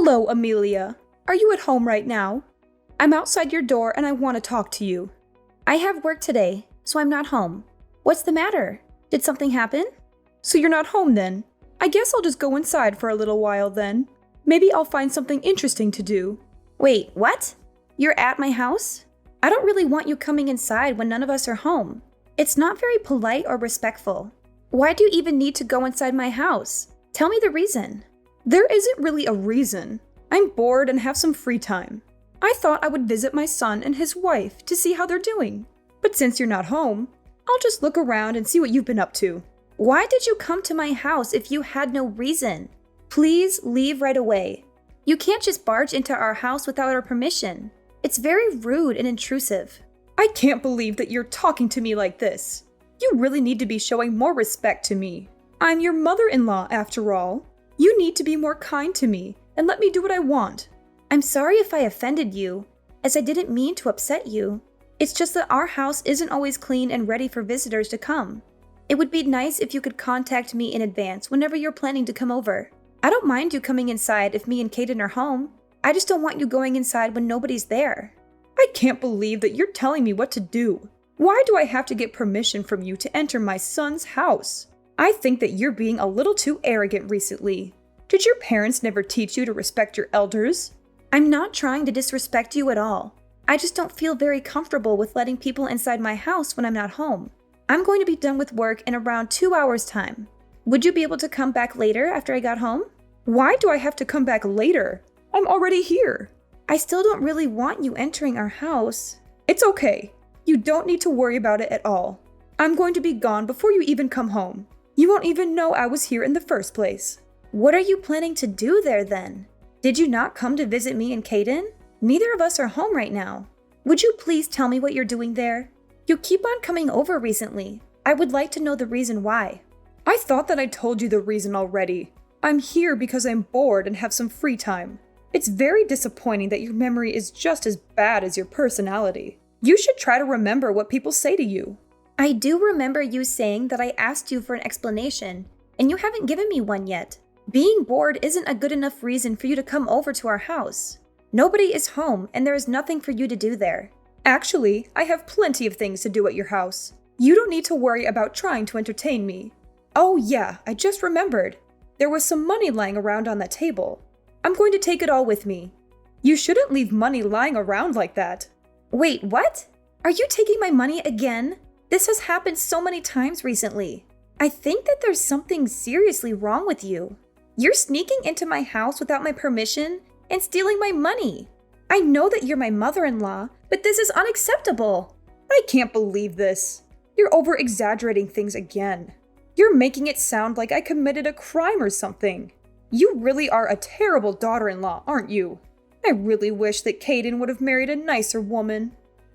Hello, Amelia. Are you at home right now? I'm outside your door and I want to talk to you. I have work today, so I'm not home. What's the matter? Did something happen? So you're not home then? I guess I'll just go inside for a little while then. Maybe I'll find something interesting to do. Wait, what? You're at my house? I don't really want you coming inside when none of us are home. It's not very polite or respectful. Why do you even need to go inside my house? Tell me the reason. There isn't really a reason. I'm bored and have some free time. I thought I would visit my son and his wife to see how they're doing. But since you're not home, I'll just look around and see what you've been up to. Why did you come to my house if you had no reason? Please leave right away. You can't just barge into our house without our permission. It's very rude and intrusive. I can't believe that you're talking to me like this. You really need to be showing more respect to me. I'm your mother-in-law, after all. You need to be more kind to me and let me do what I want. I'm sorry if I offended you, as I didn't mean to upset you. It's just that our house isn't always clean and ready for visitors to come. It would be nice if you could contact me in advance whenever you're planning to come over. I don't mind you coming inside if me and Kaden are home. I just don't want you going inside when nobody's there. I can't believe that you're telling me what to do. Why do I have to get permission from you to enter my son's house? I think that you're being a little too arrogant recently. Did your parents never teach you to respect your elders? I'm not trying to disrespect you at all. I just don't feel very comfortable with letting people inside my house when I'm not home. I'm going to be done with work in around 2 hours' time. Would you be able to come back later after I got home? Why do I have to come back later? I'm already here. I still don't really want you entering our house. It's okay. You don't need to worry about it at all. I'm going to be gone before you even come home. You won't even know I was here in the first place. What are you planning to do there then? Did you not come to visit me and Kaden? Neither of us are home right now. Would you please tell me what you're doing there? You keep on coming over recently. I would like to know the reason why. I thought that I told you the reason already. I'm here because I'm bored and have some free time. It's very disappointing that your memory is just as bad as your personality. You should try to remember what people say to you. I do remember you saying that I asked you for an explanation, and you haven't given me one yet. Being bored isn't a good enough reason for you to come over to our house. Nobody is home, and there is nothing for you to do there. Actually, I have plenty of things to do at your house. You don't need to worry about trying to entertain me. Oh yeah, I just remembered. There was some money lying around on that table. I'm going to take it all with me. You shouldn't leave money lying around like that. Wait, what? Are you taking my money again? This has happened so many times recently. I think that there's something seriously wrong with you. You're sneaking into my house without my permission and stealing my money. I know that you're my mother-in-law, but this is unacceptable. I can't believe this. You're over-exaggerating things again. You're making it sound like I committed a crime or something. You really are a terrible daughter-in-law, aren't you? I really wish that Kaden would have married a nicer woman.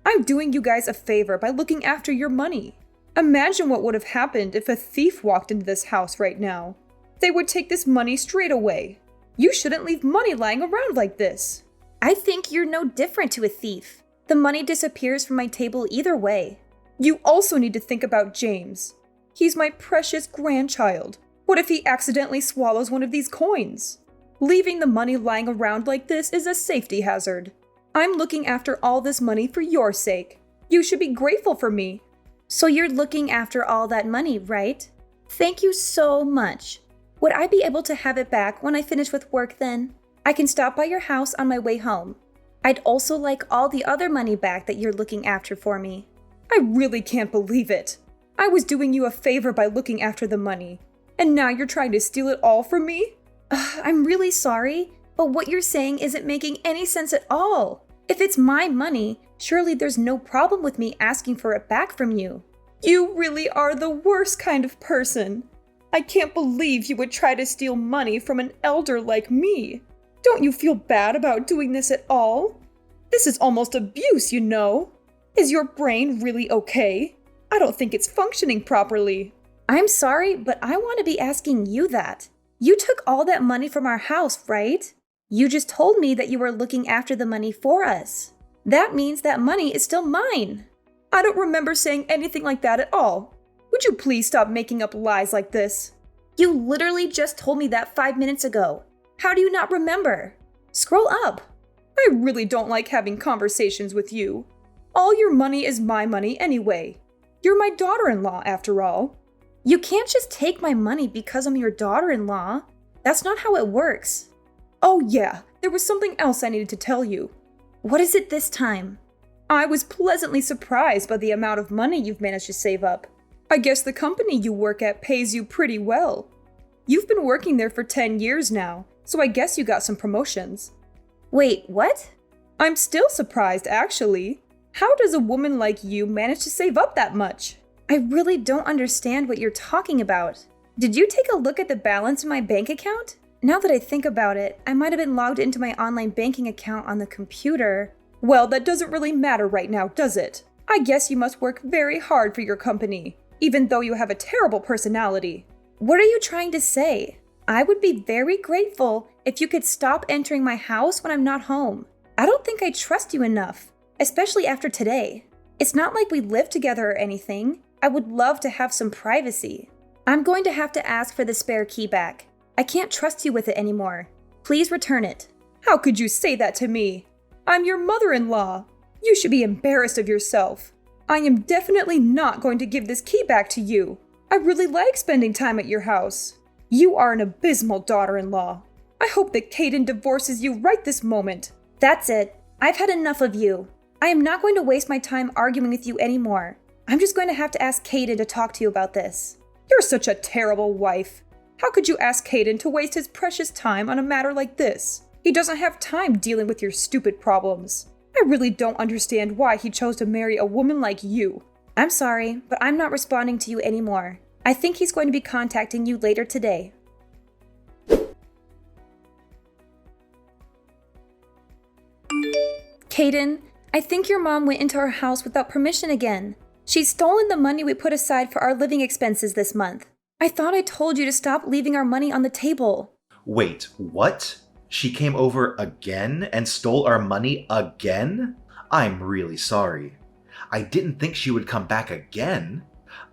I'm doing you guys a favor by looking after your money. Imagine what would have happened if a thief walked into this house right now. They would take this money straight away. You shouldn't leave money lying around like this. I think you're no different to a thief. The money disappears from my table either way. You also need to think about James. He's my precious grandchild. What if he accidentally swallows one of these coins? Leaving the money lying around like this is a safety hazard. I'm looking after all this money for your sake. You should be grateful for me. So you're looking after all that money, right? Thank you so much. Would I be able to have it back when I finish with work then? I can stop by your house on my way home. I'd also like all the other money back that you're looking after for me. I really can't believe it. I was doing you a favor by looking after the money, and now you're trying to steal it all from me? I'm really sorry, but what you're saying isn't making any sense at all. If it's my money, surely there's no problem with me asking for it back from you. You really are the worst kind of person. I can't believe you would try to steal money from an elder like me. Don't you feel bad about doing this at all? This is almost abuse, you know. Is your brain really okay? I don't think it's functioning properly. I'm sorry, but I want to be asking you that. You took all that money from our house, right? You just told me that you were looking after the money for us. That means that money is still mine. I don't remember saying anything like that at all. Would you please stop making up lies like this? You literally just told me that 5 minutes ago. How do you not remember? Scroll up. I really don't like having conversations with you. All your money is my money anyway. You're my daughter-in-law, after all. You can't just take my money because I'm your daughter-in-law. That's not how it works. Oh yeah, there was something else I needed to tell you. What is it this time? I was pleasantly surprised by the amount of money you've managed to save up. I guess the company you work at pays you pretty well. You've been working there for 10 years now, so I guess you got some promotions. Wait, what? I'm still surprised, actually. How does a woman like you manage to save up that much? I really don't understand what you're talking about. Did you take a look at the balance in my bank account? Now that I think about it, I might have been logged into my online banking account on the computer. Well, that doesn't really matter right now, does it? I guess you must work very hard for your company, even though you have a terrible personality. What are you trying to say? I would be very grateful if you could stop entering my house when I'm not home. I don't think I trust you enough, especially after today. It's not like we live together or anything. I would love to have some privacy. I'm going to have to ask for the spare key back. I can't trust you with it anymore. Please return it. How could you say that to me? I'm your mother-in-law. You should be embarrassed of yourself. I am definitely not going to give this key back to you. I really like spending time at your house. You are an abysmal daughter-in-law. I hope that Caden divorces you right this moment. That's it. I've had enough of you. I am not going to waste my time arguing with you anymore. I'm just going to have to ask Caden to talk to you about this. You're such a terrible wife. How could you ask Caden to waste his precious time on a matter like this? He doesn't have time dealing with your stupid problems. I really don't understand why he chose to marry a woman like you. I'm sorry, but I'm not responding to you anymore. I think he's going to be contacting you later today. Caden, I think your mom went into our house without permission again. She's stolen the money we put aside for our living expenses this month. I thought I told you to stop leaving our money on the table. Wait, what? She came over again and stole our money again? I'm really sorry. I didn't think she would come back again.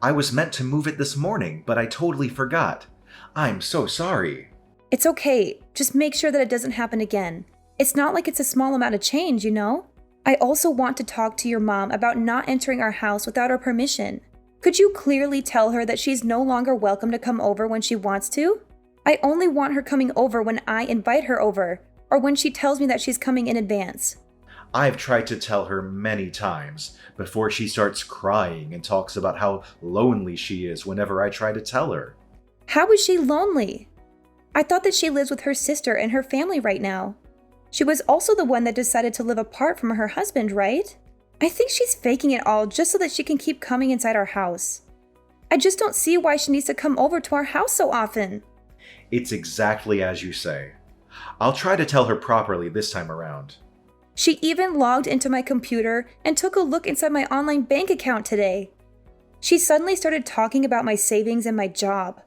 I was meant to move it this morning, but I totally forgot. I'm so sorry. It's okay. Just make sure that it doesn't happen again. It's not like it's a small amount of change, you know? I also want to talk to your mom about not entering our house without our permission. Could you clearly tell her that she's no longer welcome to come over when she wants to? I only want her coming over when I invite her over, or when she tells me that she's coming in advance. I've tried to tell her many times before she starts crying and talks about how lonely she is whenever I try to tell her. How is she lonely? I thought that she lives with her sister and her family right now. She was also the one that decided to live apart from her husband, right? I think she's faking it all just so that she can keep coming inside our house. I just don't see why she needs to come over to our house so often. It's exactly as you say. I'll try to tell her properly this time around. She even logged into my computer and took a look inside my online bank account today. She suddenly started talking about my savings and my job.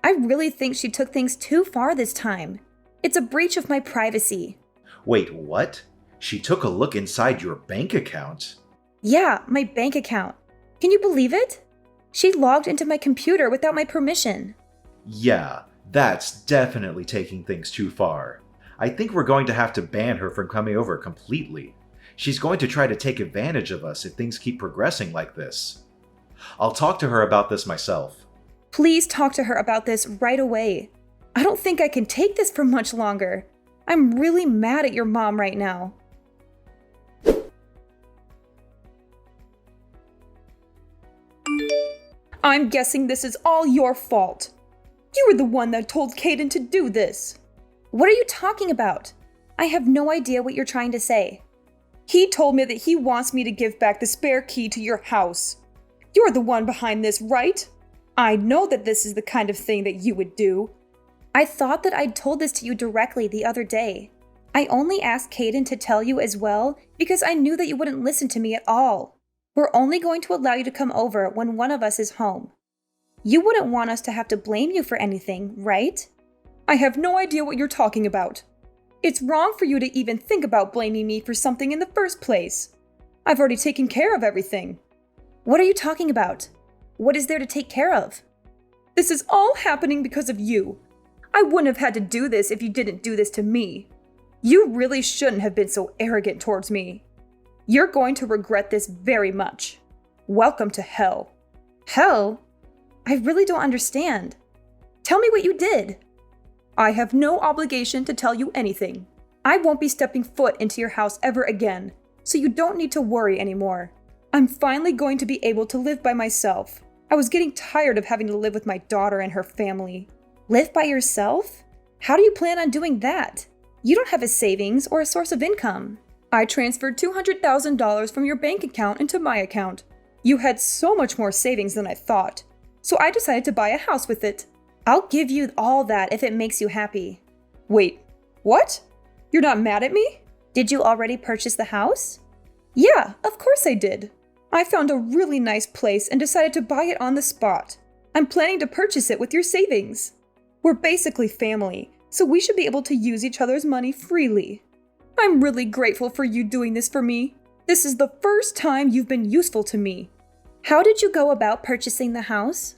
I really think she took things too far this time. It's a breach of my privacy. Wait, what? She took a look inside your bank account? Yeah, my bank account. Can you believe it? She logged into my computer without my permission. Yeah, that's definitely taking things too far. I think we're going to have to ban her from coming over completely. She's going to try to take advantage of us if things keep progressing like this. I'll talk to her about this myself. Please talk to her about this right away. I don't think I can take this for much longer. I'm really mad at your mom right now. I'm guessing this is all your fault. You were the one that told Caden to do this. What are you talking about? I have no idea what you're trying to say. He told me that he wants me to give back the spare key to your house. You're the one behind this, right? I know that this is the kind of thing that you would do. I thought that I'd told this to you directly the other day. I only asked Caden to tell you as well because I knew that you wouldn't listen to me at all. We're only going to allow you to come over when one of us is home. You wouldn't want us to have to blame you for anything, right? I have no idea what you're talking about. It's wrong for you to even think about blaming me for something in the first place. I've already taken care of everything. What are you talking about? What is there to take care of? This is all happening because of you. I wouldn't have had to do this if you didn't do this to me. You really shouldn't have been so arrogant towards me. You're going to regret this very much. Welcome to hell. Hell? I really don't understand. Tell me what you did. I have no obligation to tell you anything. I won't be stepping foot into your house ever again, so you don't need to worry anymore. I'm finally going to be able to live by myself. I was getting tired of having to live with my daughter and her family. Live by yourself? How do you plan on doing that? You don't have a savings or a source of income. I transferred $200,000 from your bank account into my account. You had so much more savings than I thought, so I decided to buy a house with it. I'll give you all that if it makes you happy. Wait, what? You're not mad at me? Did you already purchase the house? Yeah, of course I did. I found a really nice place and decided to buy it on the spot. I'm planning to purchase it with your savings. We're basically family, so we should be able to use each other's money freely. I'm really grateful for you doing this for me. This is the first time you've been useful to me. How did you go about purchasing the house?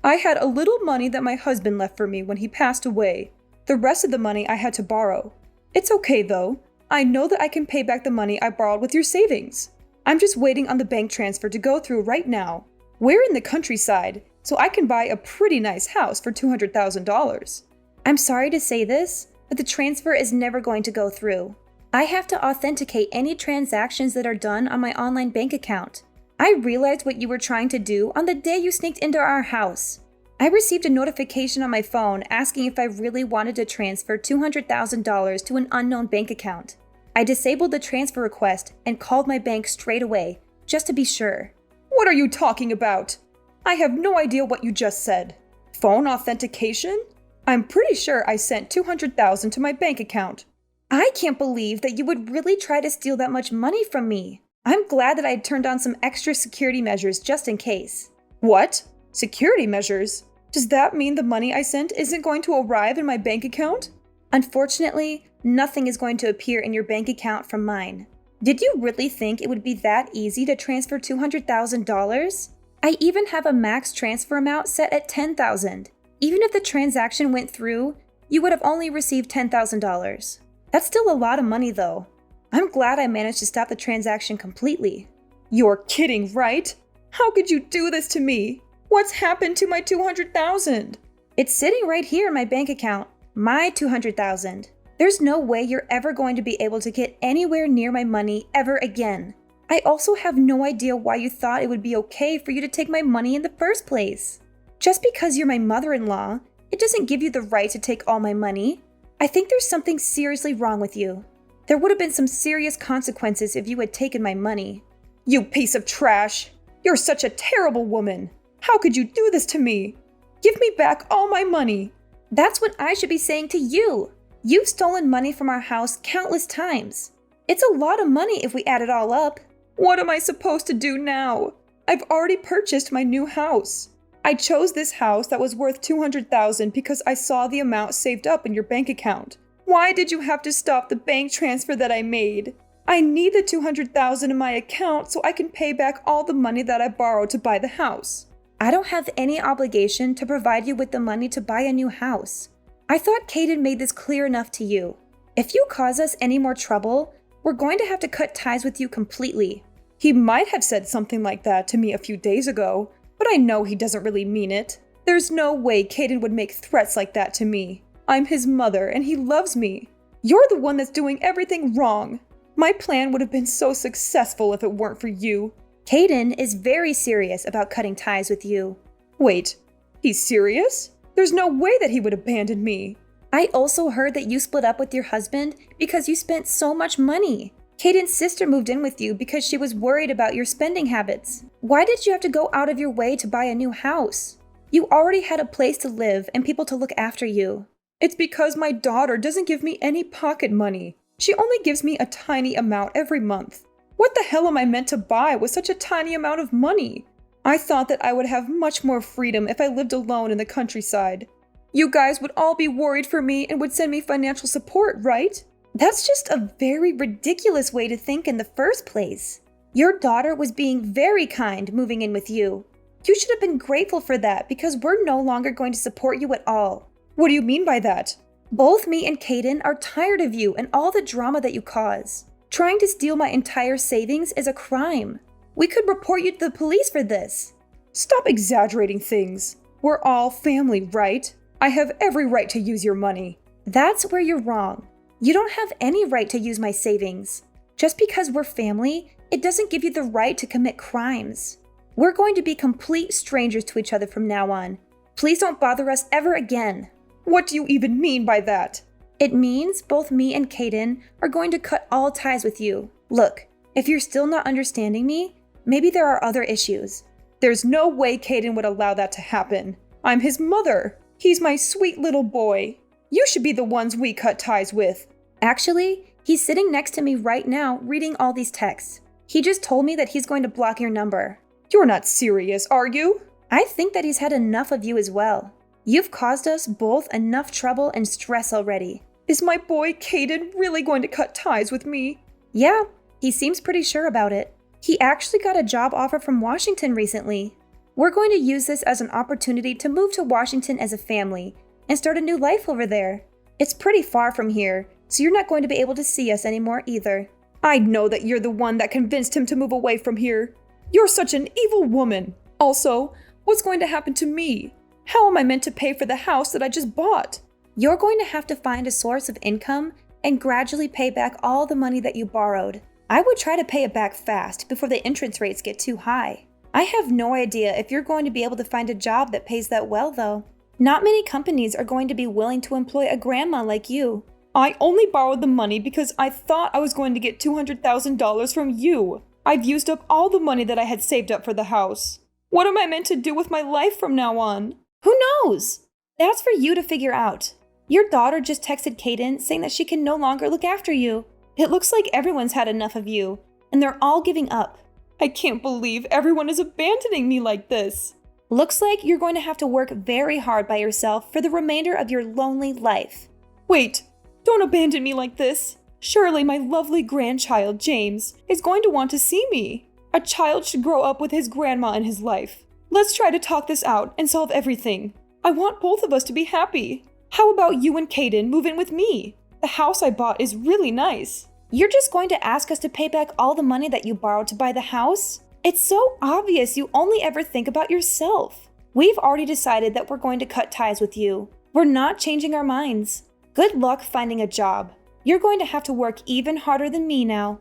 I had a little money that my husband left for me when he passed away. The rest of the money I had to borrow. It's okay though. I know that I can pay back the money I borrowed with your savings. I'm just waiting on the bank transfer to go through right now. We're in the countryside, so I can buy a pretty nice house for $200,000. I'm sorry to say this, but the transfer is never going to go through. I have to authenticate any transactions that are done on my online bank account. I realized what you were trying to do on the day you sneaked into our house. I received a notification on my phone asking if I really wanted to transfer $200,000 to an unknown bank account. I disabled the transfer request and called my bank straight away, just to be sure. What are you talking about? I have no idea what you just said. Phone authentication? I'm pretty sure I sent $200,000 to my bank account. I can't believe that you would really try to steal that much money from me. I'm glad that I had turned on some extra security measures just in case. What? Security measures? Does that mean the money I sent isn't going to arrive in my bank account? Unfortunately, nothing is going to appear in your bank account from mine. Did you really think it would be that easy to transfer $200,000? I even have a max transfer amount set at $10,000. Even if the transaction went through, you would have only received $10,000. That's still a lot of money though. I'm glad I managed to stop the transaction completely. You're kidding, right? How could you do this to me? What's happened to my $200,000? It's sitting right here in my bank account. My $200,000. There's no way you're ever going to be able to get anywhere near my money ever again. I also have no idea why you thought it would be okay for you to take my money in the first place. Just because you're my mother-in-law, it doesn't give you the right to take all my money. I think there's something seriously wrong with you. There would have been some serious consequences if you had taken my money. You piece of trash! You're such a terrible woman! How could you do this to me? Give me back all my money! That's what I should be saying to you. You've stolen money from our house countless times. It's a lot of money if we add it all up. What am I supposed to do now? I've already purchased my new house. I chose this house that was worth $200,000 because I saw the amount saved up in your bank account. Why did you have to stop the bank transfer that I made? I need the $200,000 in my account so I can pay back all the money that I borrowed to buy the house. I don't have any obligation to provide you with the money to buy a new house. I thought Caden made this clear enough to you. If you cause us any more trouble, we're going to have to cut ties with you completely. He might have said something like that to me a few days ago, but I know he doesn't really mean it. There's no way Caden would make threats like that to me. I'm his mother and he loves me. You're the one that's doing everything wrong. My plan would have been so successful if it weren't for you. Caden is very serious about cutting ties with you. Wait, he's serious? There's no way that he would abandon me. I also heard that you split up with your husband because you spent so much money. Caden's sister moved in with you because she was worried about your spending habits. Why did you have to go out of your way to buy a new house? You already had a place to live and people to look after you. It's because my daughter doesn't give me any pocket money. She only gives me a tiny amount every month. What the hell am I meant to buy with such a tiny amount of money? I thought that I would have much more freedom if I lived alone in the countryside. You guys would all be worried for me and would send me financial support, right? That's just a very ridiculous way to think in the first place. Your daughter was being very kind moving in with you. You should have been grateful for that because we're no longer going to support you at all. What do you mean by that? Both me and Caden are tired of you and all the drama that you cause. Trying to steal my entire savings is a crime. We could report you to the police for this. Stop exaggerating things. We're all family, right? I have every right to use your money. That's where you're wrong. You don't have any right to use my savings. Just because we're family, it doesn't give you the right to commit crimes. We're going to be complete strangers to each other from now on. Please don't bother us ever again. What do you even mean by that? It means both me and Caden are going to cut all ties with you. Look, if you're still not understanding me, maybe there are other issues. There's no way Caden would allow that to happen. I'm his mother. He's my sweet little boy. You should be the ones we cut ties with. Actually, he's sitting next to me right now reading all these texts. He just told me that he's going to block your number. You're not serious, are you? I think that he's had enough of you as well. You've caused us both enough trouble and stress already. Is my boy Caden really going to cut ties with me? Yeah, he seems pretty sure about it. He actually got a job offer from Washington recently. We're going to use this as an opportunity to move to Washington as a family and start a new life over there. It's pretty far from here, so you're not going to be able to see us anymore either. I know that you're the one that convinced him to move away from here. You're such an evil woman. Also, what's going to happen to me? How am I meant to pay for the house that I just bought? You're going to have to find a source of income and gradually pay back all the money that you borrowed. I would try to pay it back fast before the interest rates get too high. I have no idea if you're going to be able to find a job that pays that well, though. Not many companies are going to be willing to employ a grandma like you. I only borrowed the money because I thought I was going to get $200,000 from you. I've used up all the money that I had saved up for the house. What am I meant to do with my life from now on? Who knows? That's for you to figure out. Your daughter just texted Caden saying that she can no longer look after you. It looks like everyone's had enough of you, and they're all giving up. I can't believe everyone is abandoning me like this. Looks like you're going to have to work very hard by yourself for the remainder of your lonely life. Wait, don't abandon me like this. Surely my lovely grandchild, James, is going to want to see me. A child should grow up with his grandma in his life. Let's try to talk this out and solve everything. I want both of us to be happy. How about you and Caden move in with me? The house I bought is really nice. You're just going to ask us to pay back all the money that you borrowed to buy the house? It's so obvious you only ever think about yourself. We've already decided that we're going to cut ties with you. We're not changing our minds. Good luck finding a job. You're going to have to work even harder than me now.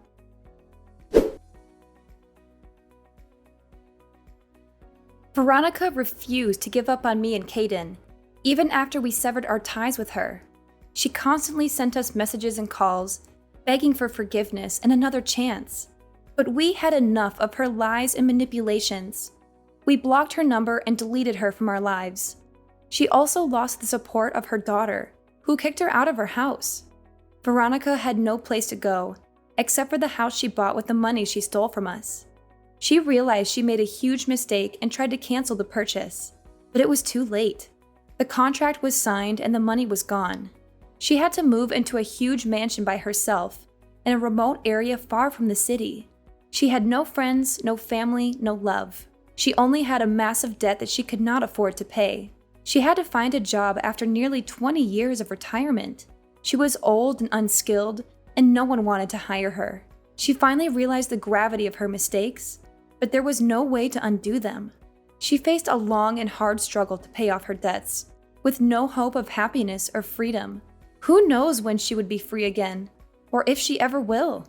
Veronica refused to give up on me and Caden, even after we severed our ties with her. She constantly sent us messages and calls, begging for forgiveness and another chance. But we had enough of her lies and manipulations. We blocked her number and deleted her from our lives. She also lost the support of her daughter, who kicked her out of her house. Veronica had no place to go, except for the house she bought with the money she stole from us. She realized she made a huge mistake and tried to cancel the purchase, but it was too late. The contract was signed and the money was gone. She had to move into a huge mansion by herself, in a remote area far from the city. She had no friends, no family, no love. She only had a massive debt that she could not afford to pay. She had to find a job after nearly 20 years of retirement. She was old and unskilled, and no one wanted to hire her. She finally realized the gravity of her mistakes, but there was no way to undo them. She faced a long and hard struggle to pay off her debts, with no hope of happiness or freedom. Who knows when she would be free again, or if she ever will?